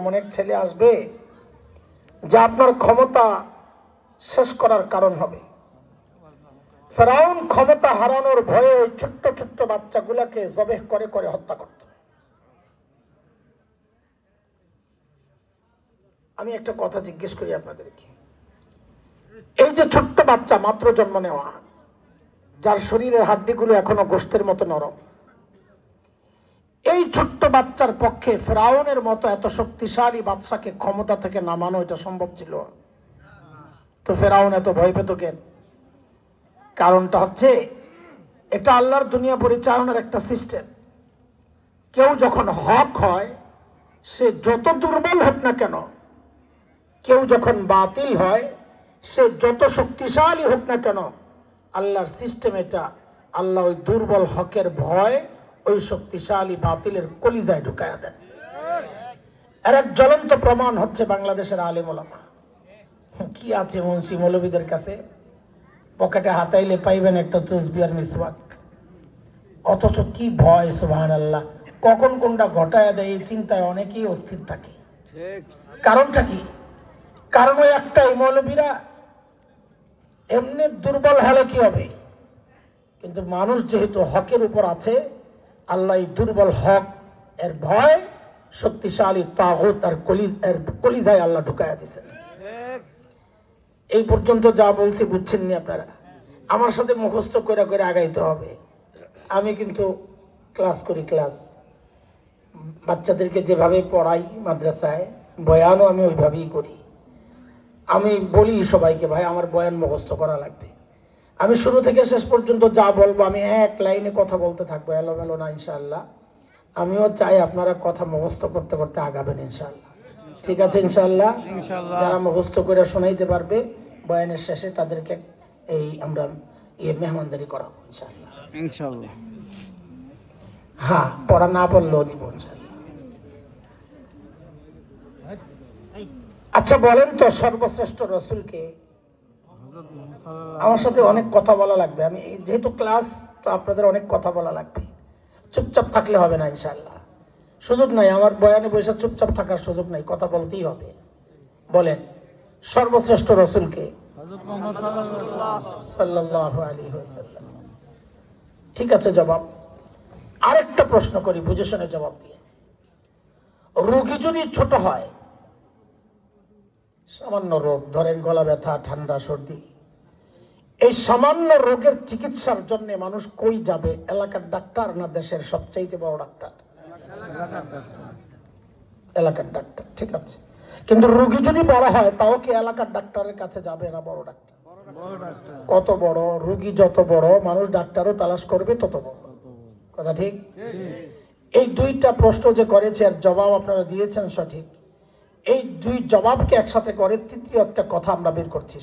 এমন এক ছেলে আসবে যে আপনার ক্ষমতা শেষ করার কারণ হবে। ফেরাউন ক্ষমতা হারানোর ভয়ে ওই ছোট্ট ছোট্ট বাচ্চাগুলাকে জবেহ করে করে হত্যা করত। আমি একটা কথা জিজ্ঞেস করি আপনাদেরকে, এই যে ছোট্ট বাচ্চা মাত্র জন্ম নেওয়া, যার শরীরের হাড্ডিগুলো এখনো গোশতের মতো নরম, এই ছোট্ট বাচ্চার পক্ষে ফেরাউনের মতো এত শক্তিশালী বাদশাকে ক্ষমতা থেকে নামানো এটা সম্ভব ছিল? তো ফেরাউন এত ভয় পেত কেন? কারণটা হচ্ছে এটা আল্লাহর দুনিয়া পরিচালনার একটা সিস্টেম। কেউ যখন হক হয়, সে যত দুর্বল হোক না কেন, কেউ যখন বাতিল হয়, সে যত শক্তিশালী হোক না কেন, আল্লাহর সিস্টেম এটা, আল্লাহ ওই দুর্বল হকের ভয় ওই শক্তিশালী বাতিলের কলিজায় ঢুকায়া দেন। এর এক জ্বলন্ত প্রমাণ হচ্ছে বাংলাদেশের আলেম ওলামা। কি আছে মুন্সি মৌলবীদের কাছে? পকেটে হাতাইলে পাইবেন একটা তসবিহ আর মিসওয়াক, অথচ কি ভয়! সুবহানাল্লাহ, কখন কোনটা ঘটায় দেয় এই চিন্তায় অনেকেই অস্থির থাকে। কারণটা কি? কারণ ওই একটাই, মৌলবীরা এমনি দুর্বল হলে কি হবে, কিন্তু মানুষ যেহেতু হকের উপর আছে, আল্লাহ এই দুর্বল হক এর ভয় শক্তিশালী তাগুত আর কলিজায় আল্লাহ ঢুকায়া দিয়েছেন। এই পর্যন্ত যা বলছি বুঝছেন নি আপনারা? আমার সাথে মুখস্থ করে করে আগাইতে হবে। আমি কিন্তু ক্লাস করি, ক্লাস বাচ্চাদেরকে যেভাবে পড়াই মাদ্রাসায়, বয়ানও আমি ওইভাবেই করি। আমি বলি সবাইকে, ভাই আমার বয়ান মুখস্থ করা লাগবে। আমি শুরু থেকে শেষ পর্যন্ত যা বলবো আমি এক লাইনে কথা বলতে থাকবো, এলোমেলো না ইনশাআল্লাহ। আমিও চাই আপনারা কথা মুখস্থ করতে করতে আগাবেন ইনশাআল্লাহ। ঠিক আছে ইনশাআল্লাহ? যারা মুখস্থ করে শোনাইতে পারবে বয়ানের শেষে তাদেরকে এই আমরা মেহমানদারি করাবো ইনশাআল্লাহ। হ্যাঁ, পড়া না পড়লেও দিব ইনশাআল্লাহ। আচ্ছা বলেন তো, সর্বশ্রেষ্ঠ রসুলকে? আমার সাথে অনেক কথা বলা লাগবে, আমি যেহেতু ক্লাস, তো আপনাদের অনেক কথা বলা লাগবে। চুপচাপ থাকলে হবে না ইনশাআল্লাহ। সুযোগ নাই আমার বয়ানে বসে চুপচাপ থাকার সুযোগ নাই, কথা বলতেই হবে। বলেন সর্বশ্রেষ্ঠ রসুলকে? সাল্লাল্লাহু আলাইহি ওয়াসাল্লাম। ঠিক আছে, জবাব। আরেকটা প্রশ্ন করি, বুঝে শুনে জবাব দিয়ে। রোগী যদি ছোট হয়, সামান্য রোগ, ধরেন গলা ব্যথা, ঠান্ডা, সর্দি, এই সামান্য রোগের চিকিৎসার জন্য মানুষ কই যাবে? এলাকার ডাক্তার না দেশের সবচাইতে বড় ডাক্তার? এলাকার ডাক্তার। ঠিক আছে, কিন্তু রোগী যদি বড় হয়, তাও কি এলাকার ডাক্তারের কাছে যাবে না বড় ডাক্তার? কত বড় রোগী যত বড়, মানুষ ডাক্তারও তালাশ করবে তত বড়। কথা ঠিক? এই দুইটা প্রশ্ন যে করেছে আর জবাব আপনারা দিয়েছেন সঠিক, এই দুই জবাবকে একসাথে করে তৃতীয় একটা কথা আমরা বের করছি।